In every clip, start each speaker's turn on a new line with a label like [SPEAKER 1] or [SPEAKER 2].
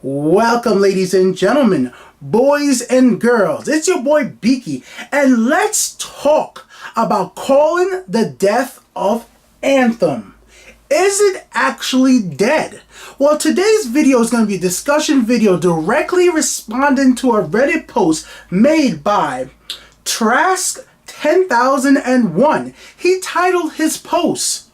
[SPEAKER 1] Welcome, ladies and gentlemen, boys and girls. It's your boy Beaky, and let's talk about calling the death of Anthem. Is it actually dead? Well, today's video is going to be a discussion video directly responding to a Reddit post made by Trask 10001. He titled his post,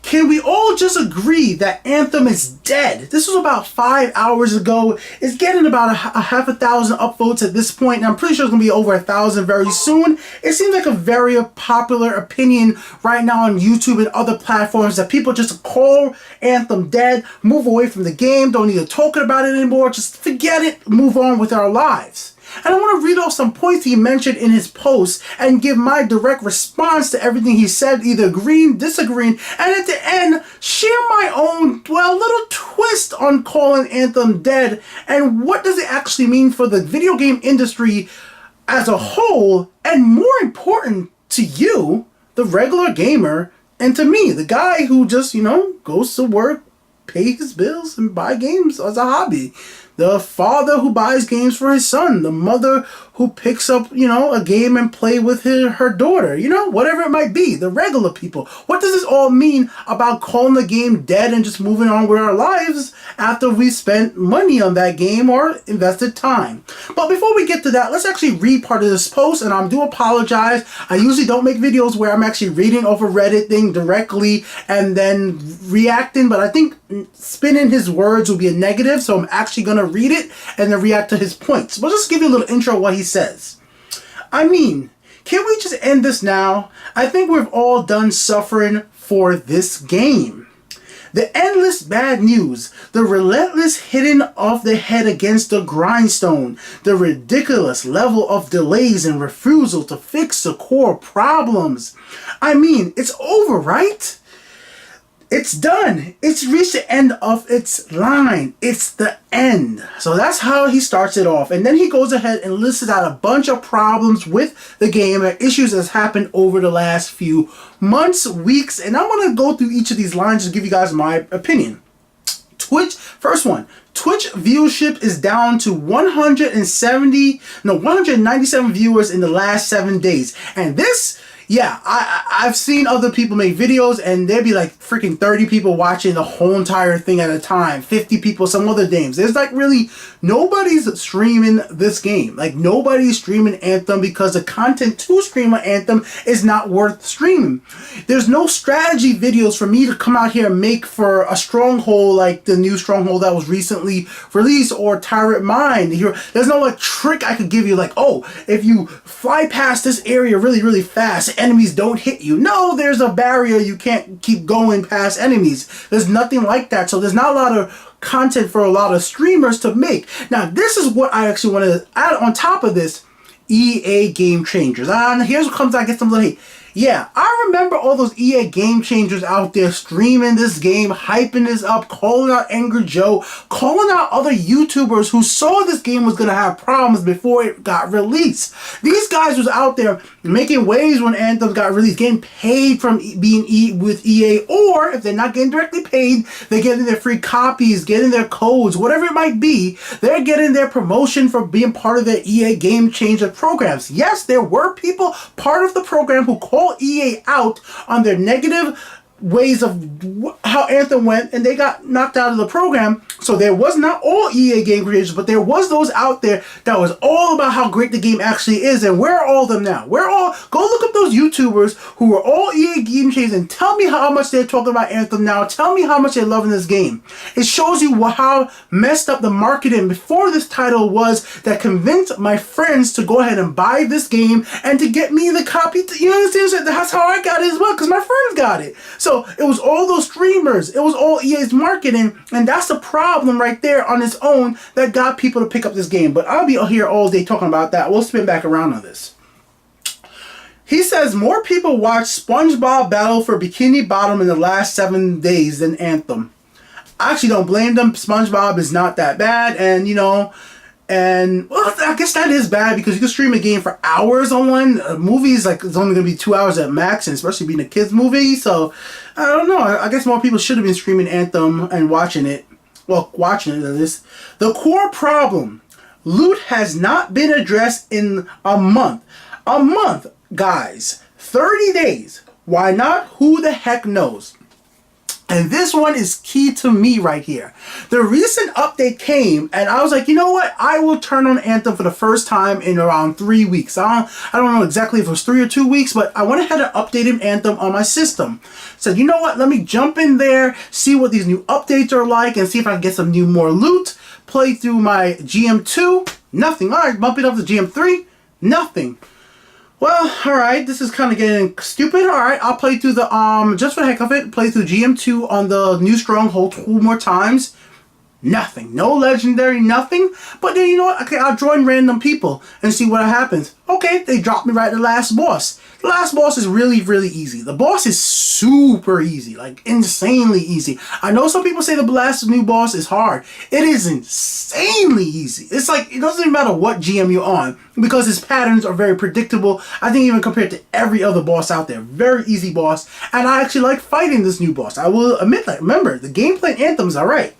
[SPEAKER 1] "Can we all just agree that Anthem is dead?" This was about 5 hours ago. It's getting about a half a thousand upvotes at this point, and I'm pretty sure it's going to be over 1,000 very soon. It seems like a very popular opinion right now on YouTube and other platforms that people just call Anthem dead, move away from the game, don't need to talk about it anymore, just forget it, move on with our lives. And I want to read off some points he mentioned in his post and give my direct response to everything he said, either agreeing, disagreeing, and at the end, share my own, little twist on calling Anthem dead and what does it actually mean for the video game industry as a whole, and more important to you, the regular gamer, and to me, the guy who just, goes to work, pay his bills, and buy games as a hobby. The father who buys games for his son. The mother who picks up, a game and play with her daughter. Whatever it might be. The regular people. What does this all mean about calling the game dead and just moving on with our lives after we spent money on that game or invested time? But before we get to that, let's actually read part of this post, and I do apologize. I usually don't make videos where I'm actually reading off a Reddit thing directly and then reacting, but I think spinning his words will be a negative, so I'm actually going to read it and then react to his points. But just give you a little intro of what he says. I mean, can we just end this now? I think we've all done suffering for this game. The endless bad news, the relentless hitting of the head against the grindstone, the ridiculous level of delays and refusal to fix the core problems. I mean, it's over, right? It's done. It's reached the end of its line. It's the end. So that's how he starts it off. And then he goes ahead and lists out a bunch of problems with the game and issues that's happened over the last few months, weeks. And I'm going to go through each of these lines to give you guys my opinion. First one. Twitch viewership is down to 197 viewers in the last 7 days. And this... yeah, I've seen other people make videos and there'd be like freaking 30 people watching the whole entire thing at a time. 50 people, some other games. There's like really, nobody's streaming this game. Like nobody's streaming Anthem because the content to stream on Anthem is not worth streaming. There's no strategy videos for me to come out here and make for a Stronghold like the new Stronghold that was recently released, or Tyrant Mine. There's no like trick I could give you like, oh, if you fly past this area really, really fast, enemies don't hit you. No, there's a barrier. You can't keep going past enemies. There's nothing like that. So there's not a lot of content for a lot of streamers to make. Now, this is what I actually want to add on top of this. EA Game Changers. And here's what comes, I get some little hate. Yeah, I remember all those EA Game Changers out there streaming this game, hyping this up, calling out Angry Joe, calling out other YouTubers who saw this game was going to have problems before it got released. These guys was out there making waves when Anthem got released, getting paid from being with EA, or if they're not getting directly paid, they're getting their free copies, getting their codes, whatever it might be. They're getting their promotion for being part of the EA Game Changer programs. Yes, there were people part of the program who called EA out on their negative ways of how Anthem went, and they got knocked out of the program. So there was not all EA game creators, but there was those out there that was all about how great the game actually is. And where are all of them now? Go look up those YouTubers who were all EA game changers and tell me how much they're talking about Anthem now. Tell me how much they're loving this game. It shows you how messed up the marketing before this title was that convinced my friends to go ahead and buy this game and to get me the copy. You understand? That's how I got it as well, because my friends got it. So it was all those streamers. It was all EA's marketing, and that's the problem right there on its own that got people to pick up this game. But I'll be here all day talking about that. We'll spin back around on this. He says more people watched SpongeBob Battle for Bikini Bottom in the last 7 days than Anthem. I actually don't blame them. SpongeBob is not that bad, and well, I guess that is bad because you can stream a game for hours on one. Movies, like, it's only going to be 2 hours at max, and especially being a kid's movie. So, I don't know. I guess more people should have been streaming Anthem and watching it. well, watching this, the core problem, loot has not been addressed in a month. A month, guys. 30 days. Why not? Who the heck knows? And this one is key to me right here. The recent update came, and I was like, you know what? I will turn on Anthem for the first time in around 3 weeks. I don't know exactly if it was 3 or 2 weeks, but I went ahead and updated Anthem on my system. Said, you know what? Let me jump in there, see what these new updates are like, and see if I can get some more loot. Play through my GM2. Nothing. All right, bump it up to GM3. Nothing. Well, alright, this is kind of getting stupid. Alright, I'll play through the, just for the heck of it, play through GM2 on the new stronghold 2 more times. Nothing. No legendary, nothing. But then, you know what? Okay, I'll join random people and see what happens. Okay, they dropped me right at the last boss. The last boss is really, really easy. The boss is super easy, like insanely easy. I know some people say the last new boss is hard. It is insanely easy. It's like, it doesn't even matter what GM you're on because his patterns are very predictable. I think even compared to every other boss out there. Very easy boss. And I actually like fighting this new boss. I will admit that. Remember, the gameplay in Anthem is alright.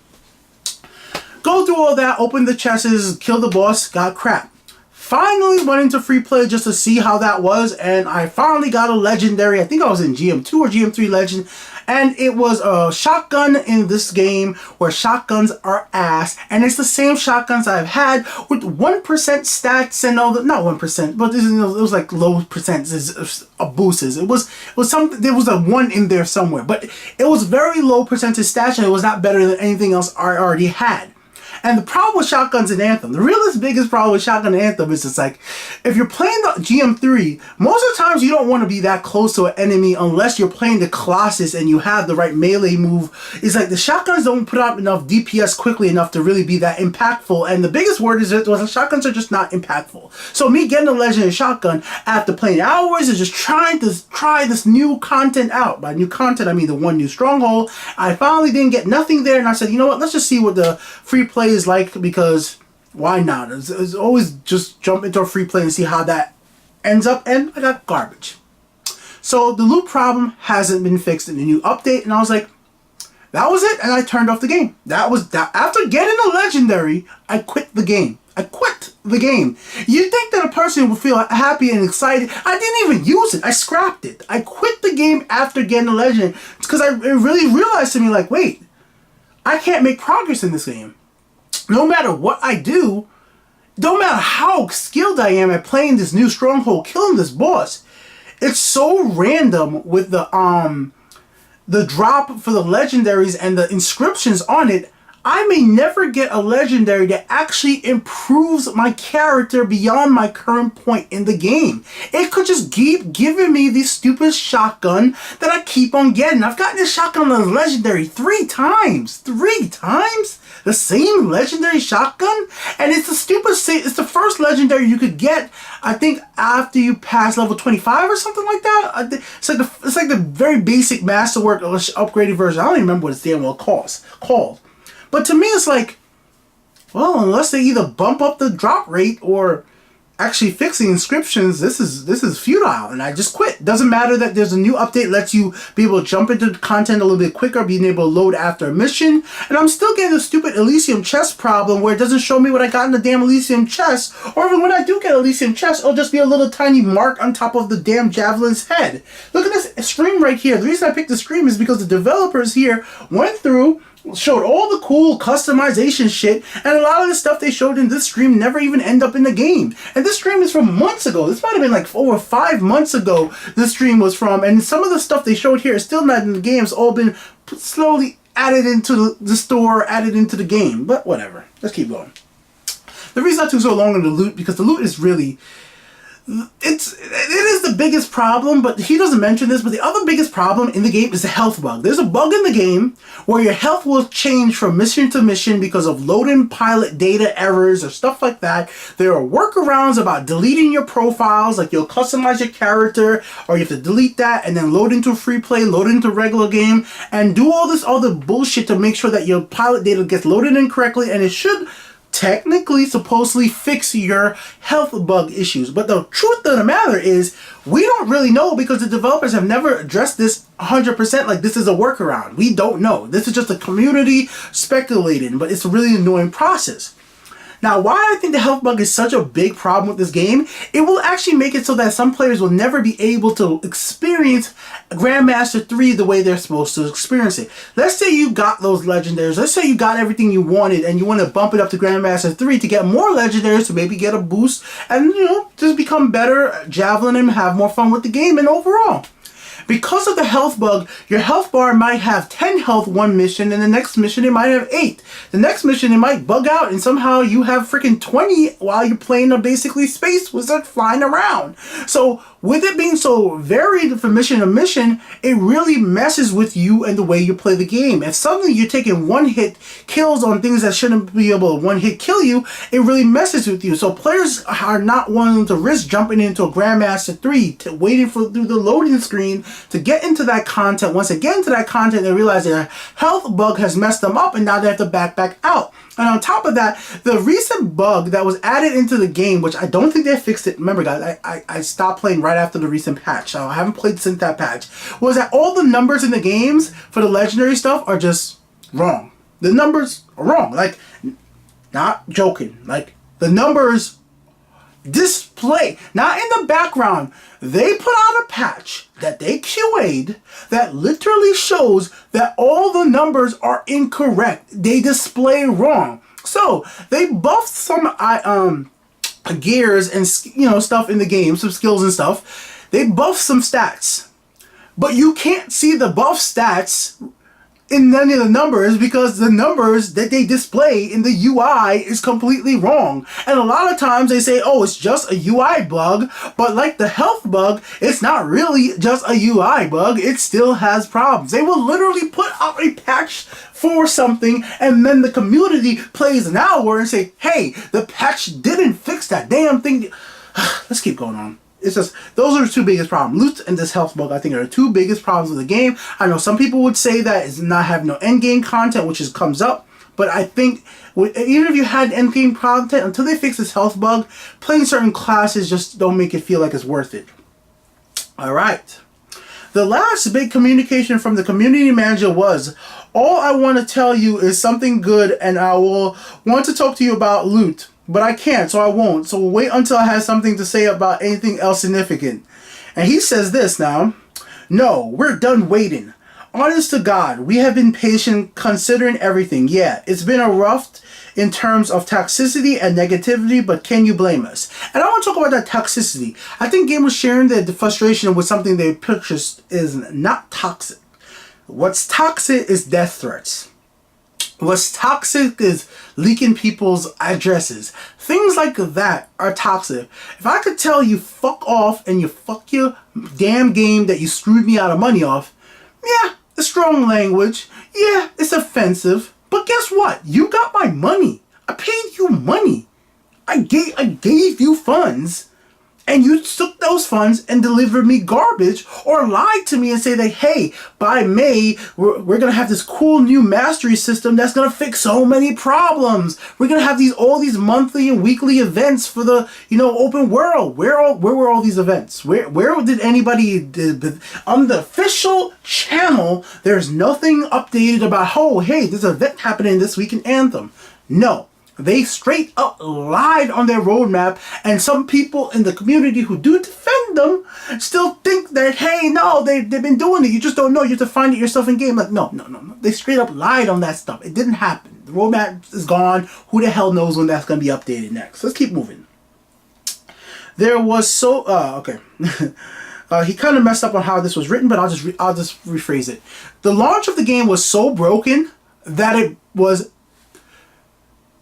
[SPEAKER 1] Go through all that, open the chests, kill the boss, got crap. Finally went into free play just to see how that was, and I finally got a legendary. I think I was in GM2 or GM3 legend, and it was a shotgun in this game where shotguns are ass, and it's the same shotguns I've had with 1% stats and all that. Not 1%, but it was like low percentages of boosts. It was some. There was a 1 in there somewhere, but it was very low percentage stats, and it was not better than anything else I already had. And the problem with shotguns in Anthem, the realest biggest problem with shotgun in Anthem is just like, if you're playing the GM3, most of the times you don't want to be that close to an enemy unless you're playing the Colossus and you have the right melee move. It's like the shotguns don't put out enough DPS quickly enough to really be that impactful. And the biggest word is that the shotguns are just not impactful. So me getting a legendary shotgun after playing hours is just trying to try this new content out. By new content, I mean the one new stronghold. I finally didn't get nothing there, and I said, you know what, let's just see what the free play is like, because why not? It's always just jump into a free play and see how that ends up, and I got garbage. So the loot problem hasn't been fixed in the new update, and I was like, that was it, and I turned off the game. That was that. After getting a legendary, I quit the game. I quit the game. You'd think that a person would feel happy and excited. I didn't even use it. I scrapped it. I quit the game after getting a legend because it really realized to me, like, wait, I can't make progress in this game. No matter what I do, no matter how skilled I am at playing this new stronghold, killing this boss, it's so random with the drop for the legendaries and the inscriptions on it. I may never get a legendary that actually improves my character beyond my current point in the game. It could just keep giving me this stupid shotgun that I keep on getting. I've gotten this shotgun on a legendary 3 times. 3 times? The same legendary shotgun? And it's it's the first legendary you could get, I think, after you pass level 25 or something like that. It's like the very basic masterwork upgraded version. I don't even remember what it's damn well called. But to me, it's like, well, unless they either bump up the drop rate or actually fix the inscriptions, this is futile, and I just quit. Doesn't matter that there's a new update, lets you be able to jump into content a little bit quicker, being able to load after a mission, and I'm still getting the stupid Elysium chest problem where it doesn't show me what I got in the damn Elysium chest, or even when I do get Elysium chest, it'll just be a little tiny mark on top of the damn javelin's head. Look at this stream right here. The reason I picked the stream is because the developers here went through, showed all the cool customization shit, and a lot of the stuff they showed in this stream never even end up in the game. And this stream is from months ago. This might have been like over 5 months ago this stream was from, and some of the stuff they showed here is still not in the game. It's all been slowly added into the store, added into the game. But whatever. Let's keep going. The reason I took so long on the loot, because the loot is really... It is the biggest problem, but he doesn't mention this, but the other biggest problem in the game is the health bug. There's a bug in the game where your health will change from mission to mission because of loading pilot data errors or stuff like that. There are workarounds about deleting your profiles, like you'll customize your character, or you have to delete that and then load into free play, load into regular game, and do all this other bullshit to make sure that your pilot data gets loaded in correctly, and it should technically supposedly fix your health bug issues. But the truth of the matter is, we don't really know because the developers have never addressed this 100% like this is a workaround. We don't know. This is just a community speculating, but it's a really annoying process. Now, why I think the health bug is such a big problem with this game, it will actually make it so that some players will never be able to experience Grandmaster 3 the way they're supposed to experience it. Let's say you got those legendaries. Let's say you got everything you wanted and you want to bump it up to Grandmaster 3 to get more legendaries to maybe get a boost and, just become better Javelin and have more fun with the game and overall. Because of the health bug, your health bar might have 10 health one mission, and the next mission it might have 8. The next mission it might bug out, and somehow you have freaking 20 while you're playing a basically space wizard flying around. So, with it being so varied from mission to mission, it really messes with you and the way you play the game. If suddenly you're taking one-hit kills on things that shouldn't be able to one-hit kill you, it really messes with you. So players are not wanting to risk jumping into a Grandmaster 3, waiting through the loading screen to get into that content. Once they get into that content, they realize their health bug has messed them up and now they have to back out. And on top of that, the recent bug that was added into the game, which I don't think they fixed it. Remember, guys, I stopped playing right after the recent patch. So I haven't played since that patch. Was that all the numbers in the games for the legendary stuff are just wrong. The numbers are wrong. Like, not joking. Like, the numbers display, not in the background. They put out a patch that they QA'd that literally shows that all the numbers are incorrect. They display wrong. So they buffed some gears and stuff in the game, some skills and stuff. They buffed some stats, but you can't see the buff stats in any of the numbers because the numbers that they display in the UI is completely wrong. And a lot of times they say, oh, it's just a UI bug, but like the health bug, it's not really just a UI bug, it still has problems. They will literally put out a patch for something and then the community plays an hour and say, hey, the patch didn't fix that damn thing. Let's keep going on. It's just, those are the two biggest problems. Loot and this health bug, I think, are the two biggest problems with the game. I know some people would say that it's not having no end game content, which comes up. But I think, even if you had end game content, until they fix this health bug, playing certain classes just don't make it feel like it's worth it. Alright. The last big communication from the community manager was, all I want to tell you is something good and I will want to talk to you about loot. But I can't, so I won't. So we'll wait until I have something to say about anything else significant. And he says this now. No, we're done waiting. Honest to God, we have been patient considering everything. Yeah, it's been a rough in terms of toxicity and negativity, but can you blame us? And I want to talk about that toxicity. I think gamers sharing their frustration with something they purchased is not toxic. What's toxic is death threats. What's toxic is leaking people's addresses. Things like that are toxic. If I could tell you fuck off and you fuck your damn game that you screwed me out of money off, yeah, it's strong language. Yeah, it's offensive. But guess what? You got my money. I paid you money. I gave you funds. And you took those funds and delivered me garbage or lied to me and say that, hey, by May, we're going to have this cool new mastery system that's going to fix so many problems. We're going to have all these monthly and weekly events for the, open world. Where were all these events? Where did anybody, on the official channel, there's nothing updated about, oh, hey, there's an event happening this week in Anthem. No. They straight up lied on their roadmap, and some people in the community who do defend them still think that, hey, no, they've been doing it. You just don't know. You have to find it yourself in game. Like, no. They straight up lied on that stuff. It didn't happen. The roadmap is gone. Who the hell knows when that's going to be updated next? Let's keep moving. There was okay. He kind of messed up on how this was written, but I'll just rephrase it. The launch of the game was so broken that it was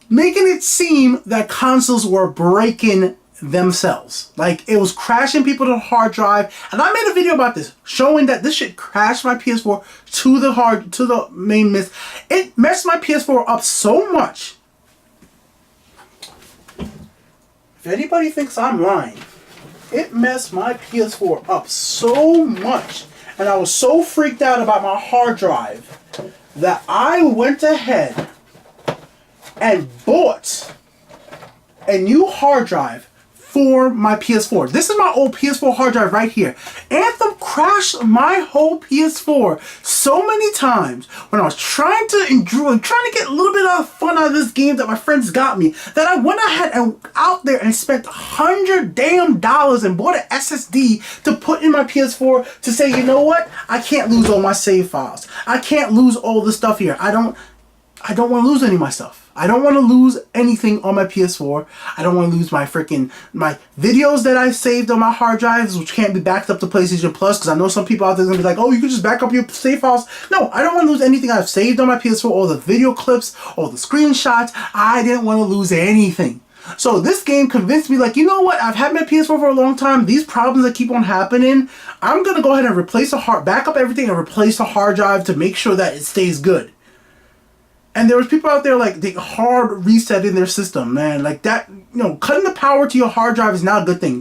[SPEAKER 1] making it seem that consoles were breaking themselves. Like, it was crashing people to the hard drive. And I made a video about this, showing that this shit crashed my PS4 to the main miss. It messed my PS4 up so much. If anybody thinks I'm lying, it messed my PS4 up so much. And I was so freaked out about my hard drive that I went ahead and bought a new hard drive for my PS4. This is my old PS4 hard drive right here. Anthem crashed my whole PS4 so many times when I was trying to get a little bit of fun out of this game that my friends got me, that I went ahead and out there and spent $100 damn and bought an SSD to put in my PS4 to say, you know what? I can't lose all my save files. I can't lose all the stuff here. I don't want to lose any of my stuff. I don't want to lose anything on my PS4. I don't want to lose my videos that I saved on my hard drives, which can't be backed up to PlayStation Plus, because I know some people out there are going to be like, oh, you can just back up your save files. No, I don't want to lose anything I've saved on my PS4, all the video clips, all the screenshots. I didn't want to lose anything. So this game convinced me, like, you know what? I've had my PS4 for a long time. These problems that keep on happening, I'm going to go ahead and back up everything and replace the hard drive to make sure that it stays good. And there was people out there like they hard resetting their system, man. Like that, cutting the power to your hard drive is not a good thing. I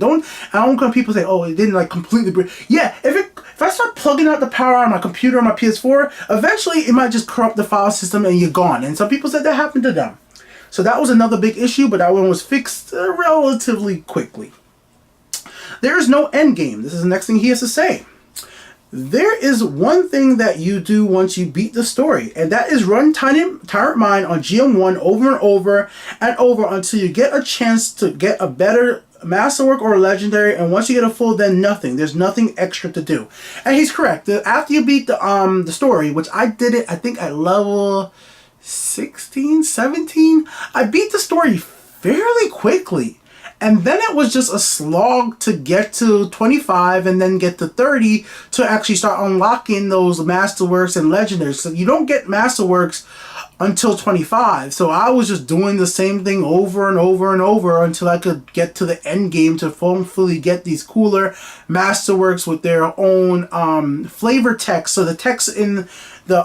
[SPEAKER 1] don't want people say, oh, it didn't like completely break. Yeah, if I start plugging out the power on my computer on my PS4, eventually it might just corrupt the file system and you're gone. And some people said that happened to them. So that was another big issue, but that one was fixed relatively quickly. There is no end game. This is the next thing he has to say. There is one thing that you do once you beat the story, and that is run Tyrant Mine on GM1 over and over and over until you get a chance to get a better Masterwork or a Legendary, and once you get a full, then nothing. There's nothing extra to do. And he's correct. After you beat the story, which I did it, I think at level 16, 17, I beat the story fairly quickly. And then it was just a slog to get to 25 and then get to 30 to actually start unlocking those Masterworks and Legendaries. So you don't get Masterworks until 25. So I was just doing the same thing over and over and over until I could get to the end game to fully get these cooler Masterworks with their own flavor text. So the text in the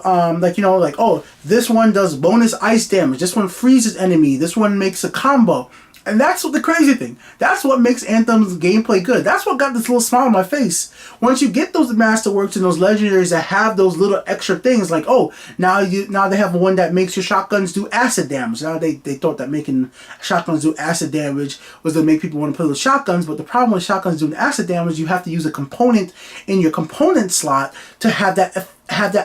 [SPEAKER 1] oh, this one does bonus ice damage, this one freezes enemy, this one makes a combo. And that's what the crazy thing. That's what makes Anthem's gameplay good. That's what got this little smile on my face. Once you get those Masterworks and those Legendaries that have those little extra things, like, oh, now they have one that makes your shotguns do acid damage. Now they thought that making shotguns do acid damage was to make people want to play with shotguns, but the problem with shotguns doing acid damage, you have to use a component in your component slot to have that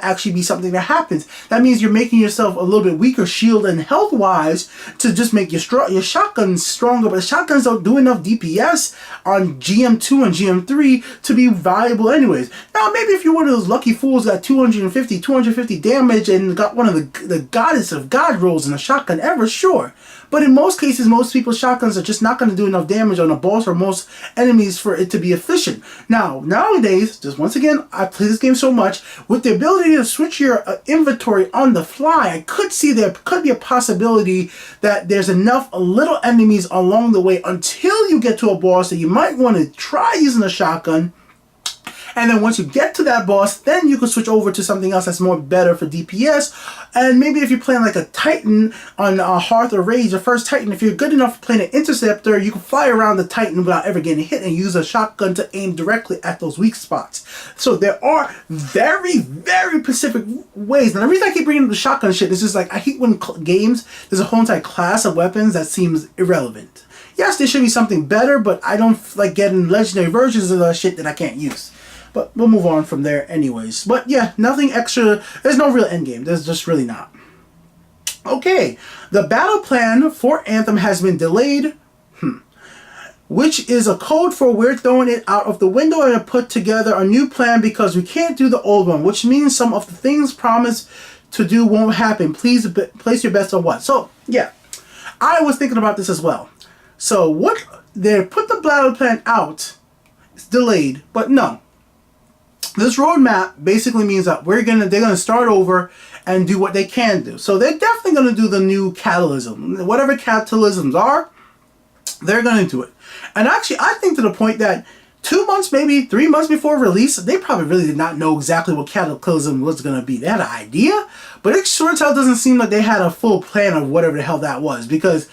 [SPEAKER 1] actually be something that happens. That means you're making yourself a little bit weaker shield and health wise to just make your shotguns stronger, but the shotguns don't do enough DPS on GM2 and GM3 to be valuable anyways. Now maybe if you're one of those lucky fools that 250 damage and got one of the goddess of god rolls in a shotgun ever, sure. But in most cases, most people's shotguns are just not going to do enough damage on a boss or most enemies for it to be efficient. Now, nowadays, just once again, I play this game so much, with the ability to switch your inventory on the fly, I could see there could be a possibility that there's enough little enemies along the way until you get to a boss that you might want to try using a shotgun. And then once you get to that boss, then you can switch over to something else that's more better for DPS. And maybe if you're playing like a Titan on Hearth or Rage, the first Titan, if you're good enough playing an Interceptor, you can fly around the Titan without ever getting hit and use a shotgun to aim directly at those weak spots. So there are very, very specific ways. And the reason I keep bringing up the shotgun shit is just like, I hate when games, there's a whole entire class of weapons that seems irrelevant. Yes, there should be something better, but I don't like getting legendary versions of that shit that I can't use. But we'll move on from there anyways. But yeah, nothing extra. There's no real endgame. There's just really not. Okay, the battle plan for Anthem has been delayed. Which is a code for we're throwing it out of the window and put together a new plan because we can't do the old one. Which means some of the things promised to do won't happen. Please place your bets on what. So yeah, I was thinking about this as well. So what they put the battle plan out. It's delayed, but no. This roadmap basically means that they're gonna start over and do what they can do. So they're definitely gonna do the new catalysm. Whatever catalysms are, they're gonna do it. And actually, I think to the point that 2 months, maybe 3 months before release, they probably really did not know exactly what cataclysm was gonna be. They had an idea, but it sure as hell doesn't seem like they had a full plan of whatever the hell that was, because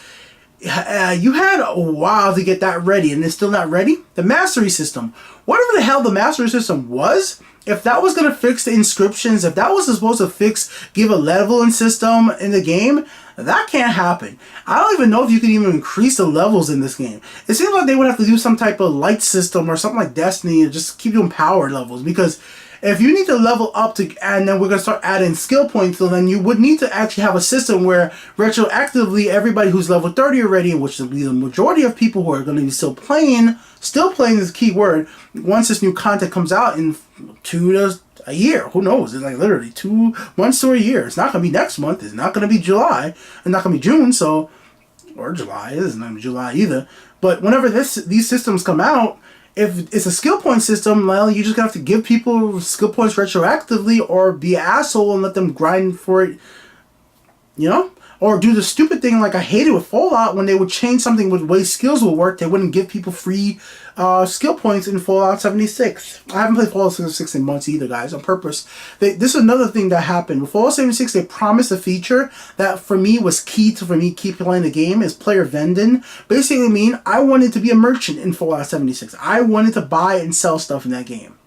[SPEAKER 1] you had a while to get that ready and it's still not ready. The mastery system. Whatever the hell the mastery system was, if that was going to fix the inscriptions, if that was supposed to give a leveling system in the game, that can't happen. I don't even know if you can even increase the levels in this game. It seems like they would have to do some type of light system or something like Destiny, or just keep doing power levels, because if you need to level up and then we're going to start adding skill points, so then you would need to actually have a system where retroactively everybody who's level 30 already, which will be the majority of people who are going to be still playing this keyword, once this new content comes out in 2 to a year, who knows? It's like literally 2 months to a year. It's not going to be next month. It's not going to be July. It's not going to be June, or July. It isn't going to be July either. But whenever these systems come out, if it's a skill point system, well, you just have to give people skill points retroactively, or be an asshole and let them grind for it, or do the stupid thing like I hated with Fallout, when they would change something with the way skills will work. They wouldn't give people free skill points in Fallout 76. I haven't played Fallout 76 in months either, guys, on purpose. This is another thing that happened. With Fallout 76, they promised a feature that for me was key to me keep playing the game, is player vending. Basically mean I wanted to be a merchant in Fallout 76. I wanted to buy and sell stuff in that game.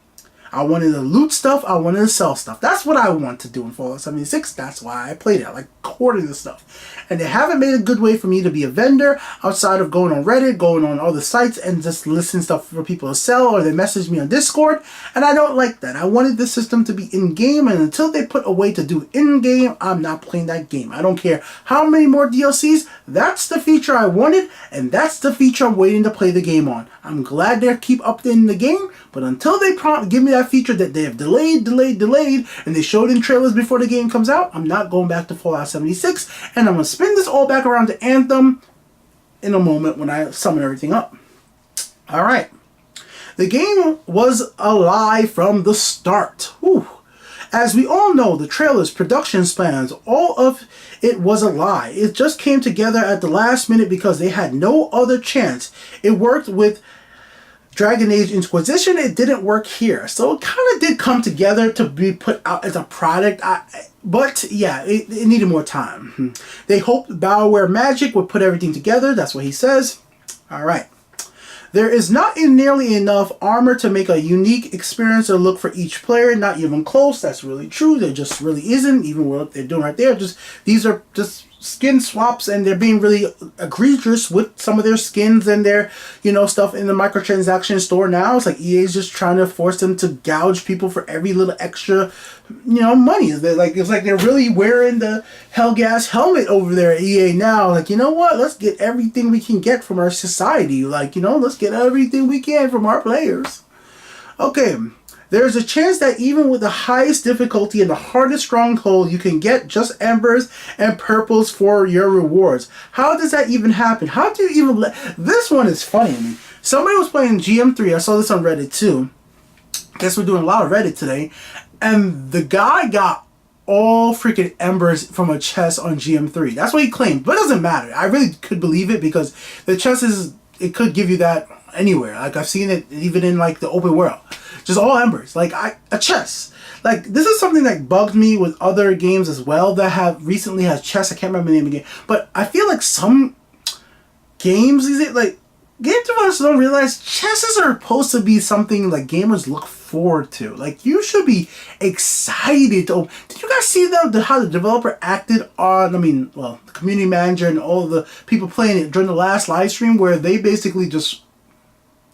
[SPEAKER 1] I wanted to loot stuff. I wanted to sell stuff. That's what I want to do in Fallout 76. That's why I played it. I like hoarding the stuff. And they haven't made a good way for me to be a vendor outside of going on Reddit, going on other sites, and just listing stuff for people to sell, or they message me on Discord. And I don't like that. I wanted the system to be in-game, and until they put a way to do in-game, I'm not playing that game. I don't care how many more DLCs. That's the feature I wanted, and that's the feature I'm waiting to play the game on. I'm glad they keep updating the game, but until they give me that feature that they have delayed, and they showed in trailers before the game comes out, I'm not going back to Fallout 76, and I'm going to spin this all back around to Anthem in a moment when I summon everything up. Alright. The game was a lie from the start. Whew. As we all know, the trailers, production plans, all of it was a lie. It just came together at the last minute because they had no other chance. It worked with Dragon Age Inquisition. It didn't work here. So it kind of did come together to be put out as a product. But yeah, it needed more time. They hoped BioWare Magic would put everything together. That's what he says. Alright. There is not nearly enough armor to make a unique experience or look for each player. Not even close. That's really true. There just really isn't. Even what they're doing right there. These are just skin swaps, and they're being really egregious with some of their skins and their, stuff in the microtransaction store now. It's like EA's just trying to force them to gouge people for every little extra, money. It's like they're really wearing the Hellgas helmet over there at EA now. Like, you know what? Let's get everything we can get from our society. Like, let's get everything we can from our players. Okay. There's a chance that even with the highest difficulty and the hardest stronghold, you can get just embers and purples for your rewards. How does that even happen? How do you even this one is funny to me. Somebody was playing GM3. I saw this on Reddit too. Guess we're doing a lot of Reddit today. And the guy got all freaking embers from a chest on GM3. That's what he claimed. But it doesn't matter. I really could believe it, because the chest it could give you that anywhere. Like, I've seen it even in like the open world. Just all embers, like a chest. Like, this is something that bugged me with other games as well that have recently had chests. I can't remember the name of the game, but I feel like some games, game developers don't realize chests are supposed to be something like gamers look forward to. Like, you should be excited. Did you guys see how the developer acted on? The community manager and all the people playing it during the last live stream, where they basically just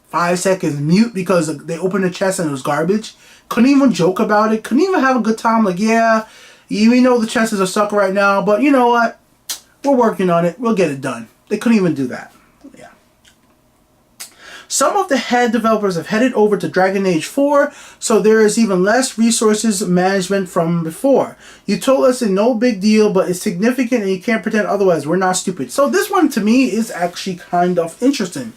[SPEAKER 1] 5 seconds mute because they opened the chest and it was garbage. Couldn't even joke about it. Couldn't even have a good time. Like, yeah, we know the chests are stuck right now, but you know what? We're working on it. We'll get it done. They couldn't even do that. Yeah. Some of the head developers have headed over to Dragon Age 4, so there is even less resources management from before. You told us it's no big deal, but it's significant and you can't pretend otherwise. We're not stupid. So this one to me is actually kind of interesting.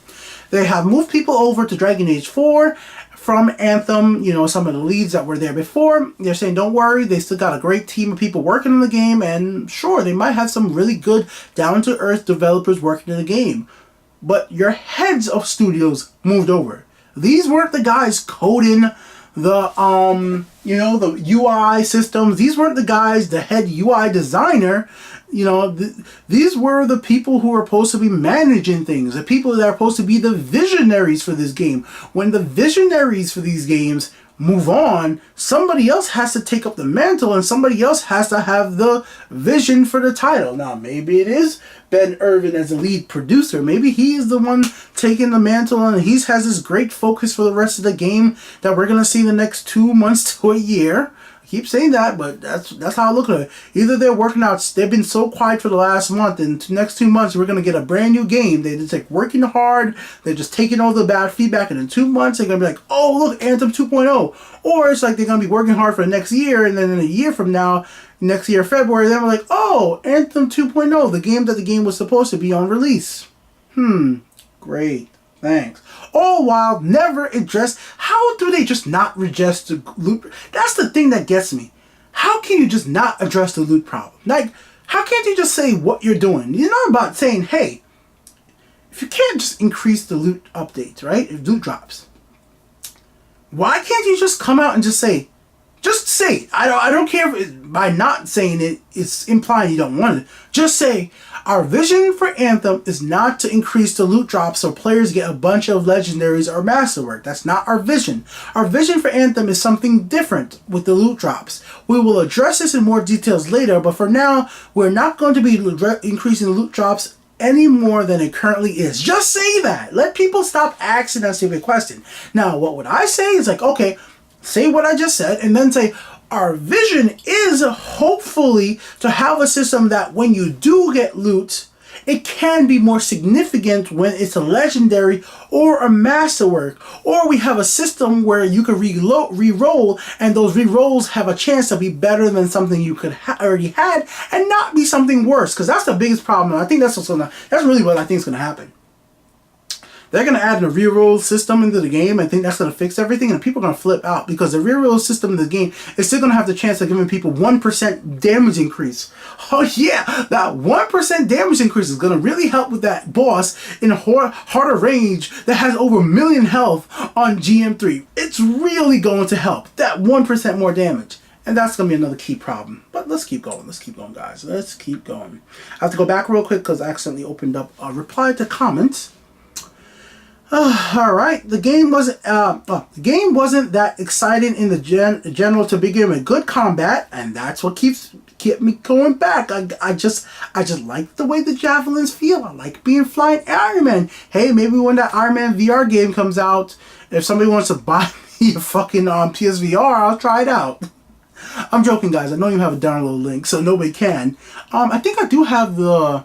[SPEAKER 1] They have moved people over to Dragon Age 4 from Anthem, some of the leads that were there before. They're saying, don't worry, they still got a great team of people working on the game, and sure, they might have some really good, down-to-earth developers working in the game. But your heads of studios moved over. These weren't the guys coding the, the UI systems. These weren't the guys, the head UI designer. These were the people who are supposed to be managing things, the people that are supposed to be the visionaries for this game. When the visionaries for these games move on, somebody else has to take up the mantle and somebody else has to have the vision for the title. Now, maybe it is Ben Irvin as the lead producer. Maybe he is the one taking the mantle and he has this great focus for the rest of the game that we're going to see in the next 2 months to a year. I keep saying that, but that's how I look at it. Either they're working out, they've been so quiet for the last month, and the next 2 months we're going to get a brand new game. They're just like working hard, they're just taking all the bad feedback, and in 2 months they're going to be like, oh look, Anthem 2.0. Or it's like they're going to be working hard for the next year, and then in a year from now, next year February, then we're like, oh, Anthem 2.0, the game that the game was supposed to be on release. Great. Thanks. All while never address. How do they just not address the loot? That's the thing that gets me. How can you just not address the loot problem? Like, how can't you just say what you're doing? You're not about saying, hey, if you can't just increase the loot updates, right? If loot drops, why can't you just come out and just say it. I don't care if by not saying it, it's implying you don't want it. Just say, our vision for Anthem is not to increase the loot drops so players get a bunch of legendaries or masterwork. That's not our vision. Our vision for Anthem is something different with the loot drops. We will address this in more details later, but for now, we're not going to be increasing the loot drops any more than it currently is. Just say that. Let people stop asking that stupid question. Now, what would I say is like, okay, say what I just said, and then say, our vision is hopefully to have a system that when you do get loot, it can be more significant when it's a legendary or a masterwork. Or we have a system where you can re-roll, and those re-rolls have a chance to be better than something you could already had, and not be something worse. Because that's the biggest problem. And I think that's really what I think is going to happen. They're going to add a reroll system into the game and think that's going to fix everything, and people are going to flip out because the reroll system in the game is still going to have the chance of giving people 1% damage increase. Oh yeah, that 1% damage increase is going to really help with that boss in a harder range that has over 1 million health on GM3. It's really going to help. That 1% more damage. And that's going to be another key problem. But let's keep going. Let's keep going, guys. Let's keep going. I have to go back real quick because I accidentally opened up a reply to comments. All right, the game wasn't that exciting in the general to begin with. Good combat, and that's what kept me going back. I just like the way the javelins feel. I like being flying Iron Man. Hey, maybe when that Iron Man VR game comes out, if somebody wants to buy me a fucking PSVR, I'll try it out. I'm joking, guys. I don't even have a download link, so nobody can. I think I do have the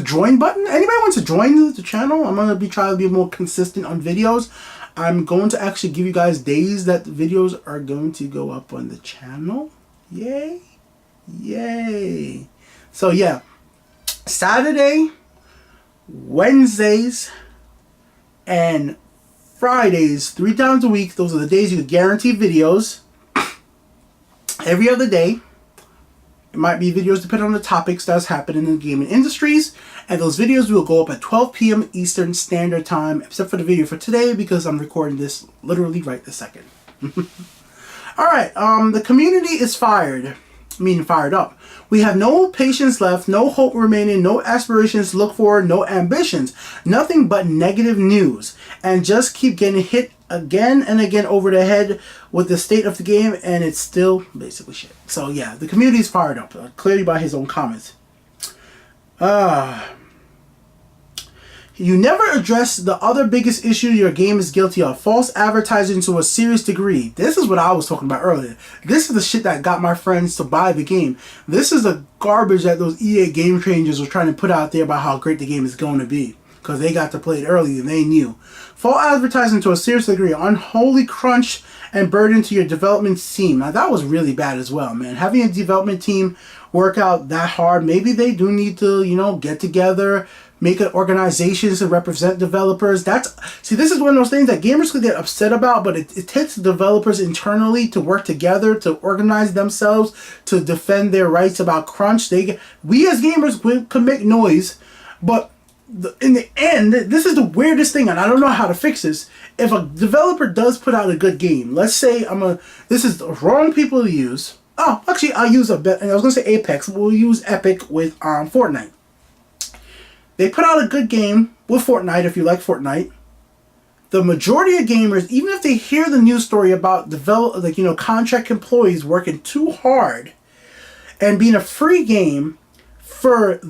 [SPEAKER 1] join button. Anybody wants to join the channel? I'm going to be trying to be more consistent on videos. I'm going to actually give you guys days that the videos are going to go up on the channel. Yay. Yay. So yeah, Saturday, Wednesdays, and Fridays, 3 times a week. Those are the days you guarantee videos. Every other day. It might be videos depending on the topics that's happening in the gaming industries. And those videos will go up at 12 p.m. Eastern Standard Time, except for the video for today because I'm recording this literally right this second. Alright, the community is fired up. We have no patience left, no hope remaining, no aspirations to look for, no ambitions. Nothing but negative news. And just keep getting hit again and again over the head with the state of the game, and it's still basically shit. So yeah, the community is fired up, clearly by his own comments. You never address the other biggest issue your game is guilty of. False advertising to a serious degree. This is what I was talking about earlier. This is the shit that got my friends to buy the game. This is the garbage that those EA Game Changers were trying to put out there about how great the game is going to be. Because they got to play it early and they knew. False advertising to a serious degree. Unholy crunch and burden to your development team. Now that was really bad as well, man. Having a development team work out that hard. Maybe they do need to, get together, make an organization to represent developers. This is one of those things that gamers could get upset about, but it takes developers internally to work together, to organize themselves, to defend their rights about crunch. We as gamers can make noise, but in the end, this is the weirdest thing, and I don't know how to fix this. If a developer does put out a good game, let's say this is the wrong people to use. Oh, actually, I'll use I was going to say Apex. We'll use Epic with Fortnite. They put out a good game with Fortnite, if you like Fortnite. the majority of gamers, even if they hear the news story about contract employees working too hard and being a free game, for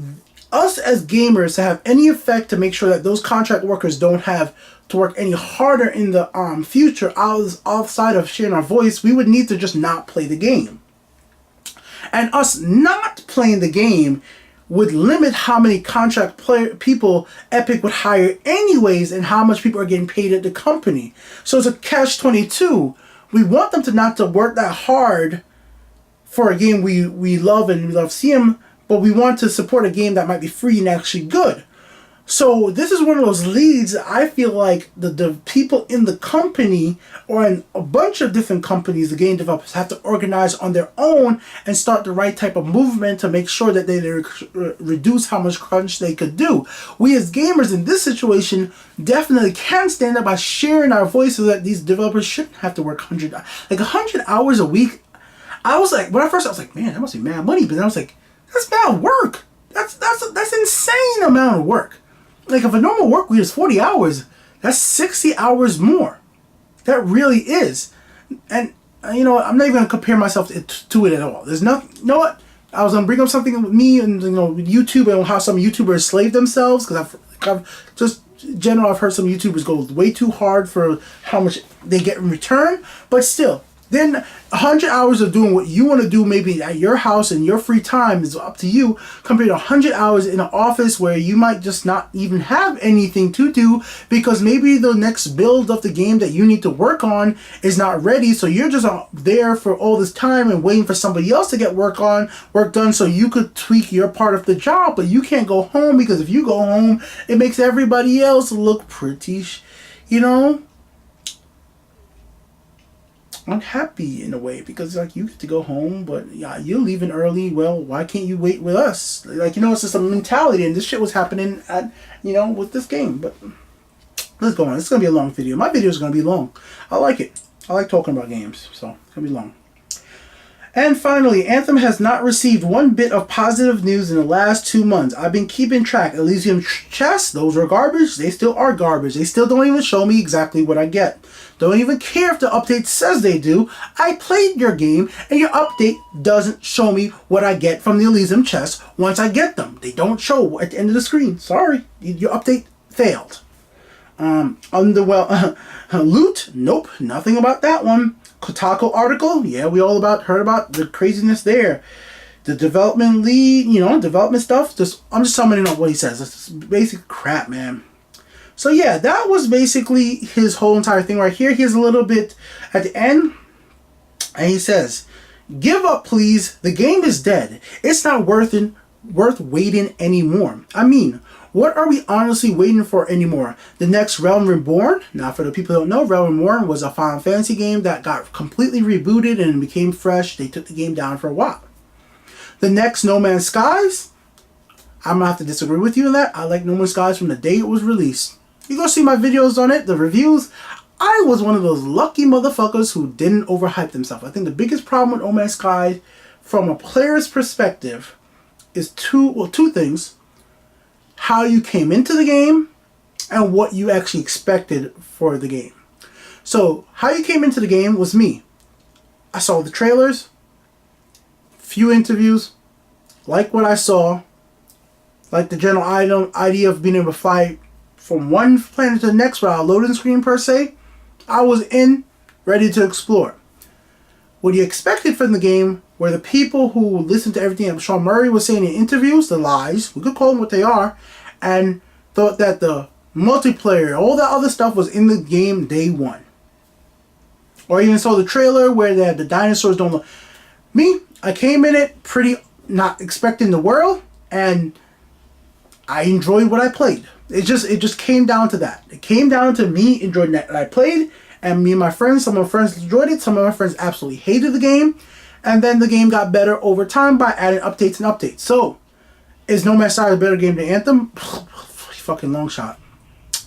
[SPEAKER 1] us as gamers to have any effect to make sure that those contract workers don't have to work any harder in the future outside of sharing our voice, we would need to just not play the game. And us not playing the game would limit how many contract people Epic would hire anyways and how much people are getting paid at the company. So it's a catch-22. We want them to not to work that hard for a game we love and we love seeing, but we want to support a game that might be free and actually good. So this is one of those leads I feel like the people in the company or in a bunch of different companies, the game developers have to organize on their own and start the right type of movement to make sure that they reduce how much crunch they could do. We as gamers in this situation definitely can stand up by sharing our voice so that these developers shouldn't have to work 100 hours a week. I was like, when I was like, man, that must be mad money. But then I was like, that's mad work. That's insane amount of work. Like, if a normal work week is 40 hours, that's 60 hours more. That really is. And, I'm not even going to compare myself to it at all. There's nothing, you know what? I was going to bring up something with me and, with YouTube and how some YouTubers slave themselves. Because I've just, in general, I've heard some YouTubers go way too hard for how much they get in return. But still, then 100 hours of doing what you want to do maybe at your house in your free time is up to you, compared to 100 hours in an office where you might just not even have anything to do because maybe the next build of the game that you need to work on is not ready, so you're just there for all this time and waiting for somebody else to get work done so you could tweak your part of the job, but you can't go home because if you go home it makes everybody else look pretty unhappy in a way, because like you get to go home, but yeah, you're leaving early. Well, why can't you wait with us? Like, it's just a mentality, and this shit was happening at with this game. But let's go on. It's gonna be a long video. My video is gonna be long. I like it. I like talking about games, so it's gonna be long. And finally, Anthem has not received one bit of positive news in the last 2 months. I've been keeping track. Elysium chests, those are garbage. They still are garbage. They still don't even show me exactly what I get. Don't even care if the update says they do. I played your game, and your update doesn't show me what I get from the Elysium chests once I get them. They don't show at the end of the screen. Sorry, your update failed. Loot? Nope, nothing about that one. Kotaku article? Yeah, we all heard about the craziness there. The development lead, development stuff. I'm just summing up what he says. It's basic crap, man. So yeah, that was basically his whole entire thing right here. Here's a little bit at the end, and he says, "Give up, please. The game is dead. It's not worth waiting anymore. I mean, what are we honestly waiting for anymore? The next Realm Reborn?" Now, for the people who don't know, Realm Reborn was a Final Fantasy game that got completely rebooted and became fresh. They took the game down for a while. The next No Man's Skies? I'm going to have to disagree with you on that. I like No Man's Skies from the day it was released. You go see my videos on it, the reviews. I was one of those lucky motherfuckers who didn't overhype themselves. I think the biggest problem with No Man's Sky, from a player's perspective, is two things. How you came into the game and what you actually expected for the game. So, how you came into the game was me. I saw the trailers, few interviews, like what I saw, like the general idea of being able to fly from one planet to the next without a loading screen per se. I was ready to explore. What you expected from the game were the people who listened to everything that Sean Murray was saying in interviews, the lies, we could call them what they are, and thought that the multiplayer, all that other stuff was in the game day one. Or even saw the trailer where they had the dinosaurs don't look. Me, I came in it pretty not expecting the world, and I enjoyed what I played. It just came down to that. It came down to me enjoying that I played, and me and my friends, some of my friends enjoyed it, some of my friends absolutely hated the game, and then the game got better over time by adding updates and updates. So, is No Man's Sky a better game than Anthem? Fucking long shot.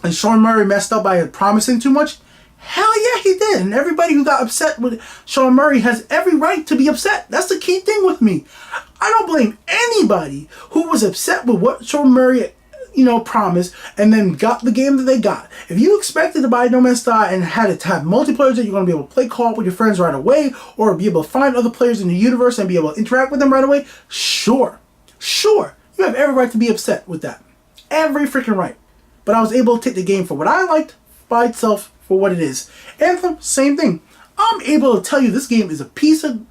[SPEAKER 1] And Sean Murray messed up by promising too much? Hell yeah, he did. And everybody who got upset with Sean Murray has every right to be upset. That's the key thing with me. I don't blame anybody who was upset with what Sean Murray promise and then got the game that they got. If you expected to buy No Man's Sky and had it to have multiplayer that you're going to be able to play co-op with your friends right away, or be able to find other players in the universe and be able to interact with them right away, sure, you have every right to be upset with that. Every freaking right. But I was able to take the game for what I liked by itself for what it is. Anthem, same thing. I'm able to tell you this game is a piece of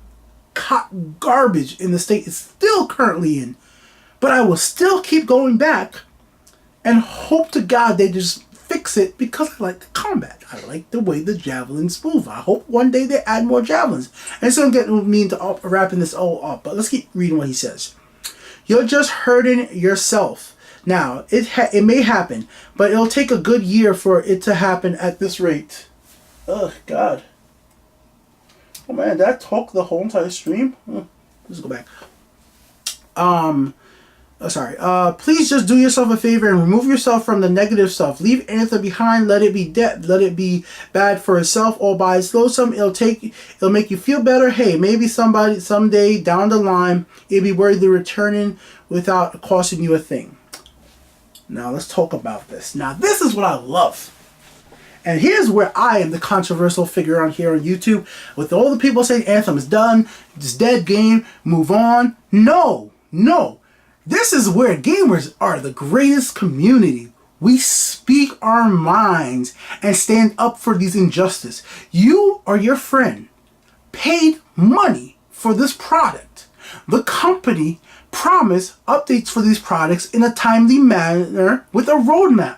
[SPEAKER 1] garbage in the state it's still currently in. But I will still keep going back and hope to God they just fix it because I like the combat. I like the way the javelins move. I hope one day they add more javelins. And it's going to get me into wrapping this all up. But let's keep reading what he says. You're just hurting yourself. Now, it may happen, but it'll take a good year for it to happen at this rate. Oh, God. Oh, man, did I talk the whole entire stream? Let's go back. Please just do yourself a favor and remove yourself from the negative stuff. Leave Anthem behind. Let it be dead. Let it be bad for itself all by its lonesome. It'll make you feel better. Hey, maybe someday down the line, it'll be worthy of returning without costing you a thing. Now let's talk about this. Now this is what I love. And here's where I am the controversial figure on here on YouTube. With all the people saying Anthem is done, it's dead game, move on. No. This is where gamers are the greatest community. We speak our minds and stand up for these injustices. You or your friend paid money for this product. The company promised updates for these products in a timely manner with a roadmap.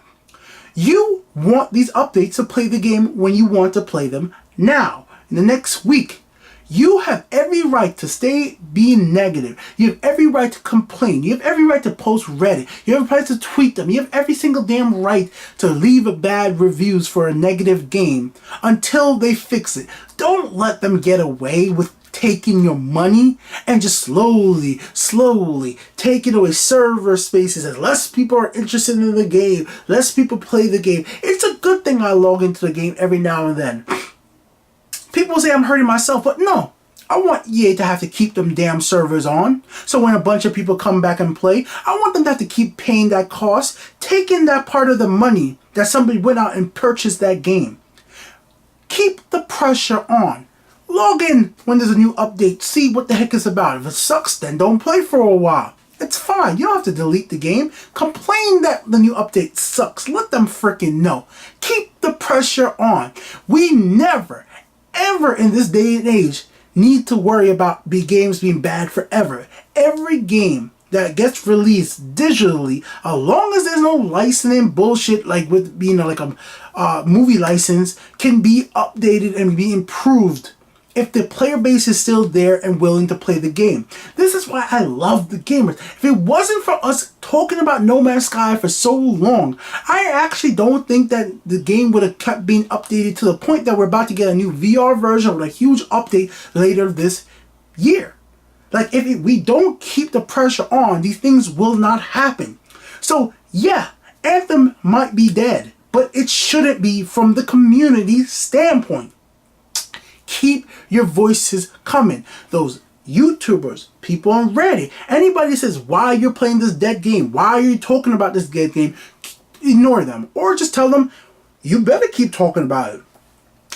[SPEAKER 1] You want these updates to play the game when you want to play them now, in the next week. You have every right to stay being negative. You have every right to complain. You have every right to post Reddit. You have every right to tweet them. You have every single damn right to leave bad reviews for a negative game until they fix it. Don't let them get away with taking your money and just slowly taking away server spaces as less people are interested in the game, less people play the game. It's a good thing I log into the game every now and then. People say I'm hurting myself, but no. I want EA to have to keep them damn servers on. So when a bunch of people come back and play, I want them to have to keep paying that cost, taking that part of the money that somebody went out and purchased that game. Keep the pressure on. Log in when there's a new update. See what the heck it's about. If it sucks, then don't play for a while. It's fine. You don't have to delete the game. Complain that the new update sucks. Let them freaking know. Keep the pressure on. We never, ever in this day and age need to worry about games being bad forever. Every game that gets released digitally, as long as there's no licensing bullshit like with being like a movie license, can be updated and be improved if the player base is still there and willing to play the game. This is why I love the gamers. If it wasn't for us talking about No Man's Sky for so long, I actually don't think that the game would have kept being updated to the point that we're about to get a new VR version with a huge update later this year. Like, if we don't keep the pressure on, these things will not happen. So, yeah, Anthem might be dead, but it shouldn't be from the community standpoint. Keep your voices coming. Those YouTubers, people on Reddit, anybody says why you're playing this dead game, why are you talking about this dead game, ignore them. Or just tell them, you better keep talking about it.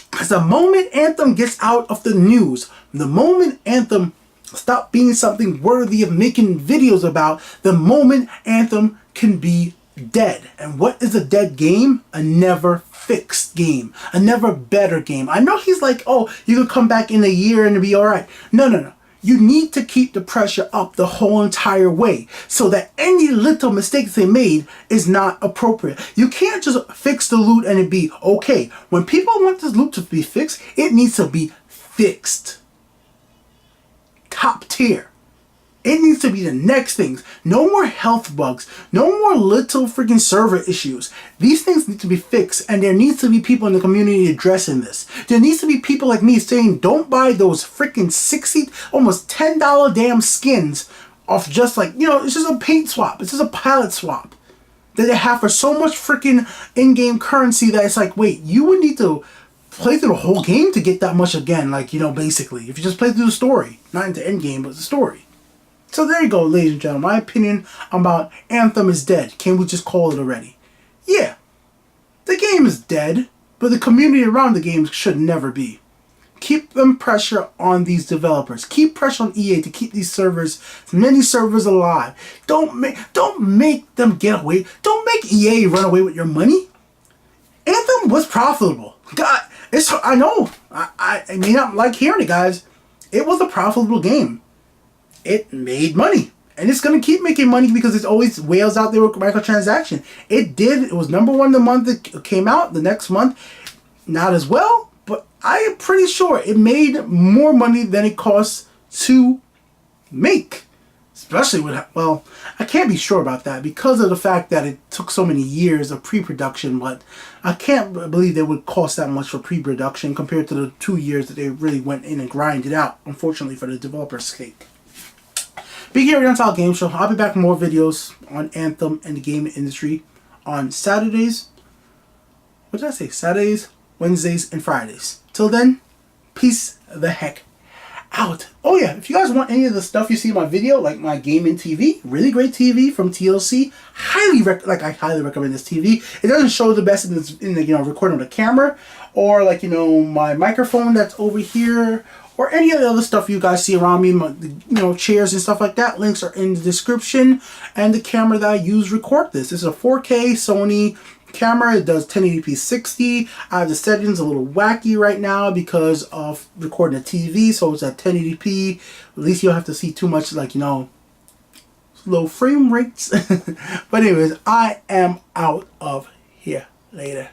[SPEAKER 1] Because the moment Anthem gets out of the news, the moment Anthem stops being something worthy of making videos about, the moment Anthem can be dead. And what is a dead game? A never fixed game, a never better game. I know he's like, oh, you could come back in a year and it'll be all right. No. You need to keep the pressure up the whole entire way so that any little mistakes they made is not appropriate. You can't just fix the loot and it be okay. When people want this loot to be fixed, it needs to be fixed. Top tier. It needs to be the next things. No more health bugs. No more little freaking server issues. These things need to be fixed, and there needs to be people in the community addressing this. There needs to be people like me saying, don't buy those freaking $60, almost $10 damn skins off just like, it's just a paint swap. It's just a palette swap that they have for so much freaking in-game currency that it's like, wait, you would need to play through the whole game to get that much again. Like, basically, if you just play through the story, not into end game, but the story. So there you go, ladies and gentlemen. My opinion about Anthem is dead. Can we just call it already? Yeah, the game is dead, but the community around the game should never be. Keep them pressure on these developers. Keep pressure on EA to keep these servers, many servers alive. Don't make them get away. Don't make EA run away with your money. Anthem was profitable. God, I know. I may not like hearing it, guys. It was a profitable game. It made money. And it's going to keep making money because there's always whales out there with microtransaction. It did. It was #1 the month it came out. The next month, not as well. But I am pretty sure it made more money than it costs to make. Especially with, well, I can't be sure about that because of the fact that it took so many years of pre-production. But I can't believe they would cost that much for pre-production compared to the 2 years that they really went in and grinded out, unfortunately, for the developer's sake. Big here at Untitled Game Show. I'll be back with more videos on Anthem and the gaming industry on Saturdays. What did I say? Saturdays, Wednesdays, and Fridays. Till then, peace the heck out. Oh yeah, if you guys want any of the stuff you see in my video, like my gaming TV, really great TV from TLC, I highly recommend this TV. It doesn't show the best in the recording with the camera, or like my microphone that's over here, or any of the other stuff you guys see around me, chairs and stuff like that. Links are in the description. And the camera that I use to record this. This is a 4K Sony camera. It does 1080p 60. I have the settings a little wacky right now because of recording a TV. So it's at 1080p. At least you don't have to see too much low frame rates. But anyways, I am out of here. Later.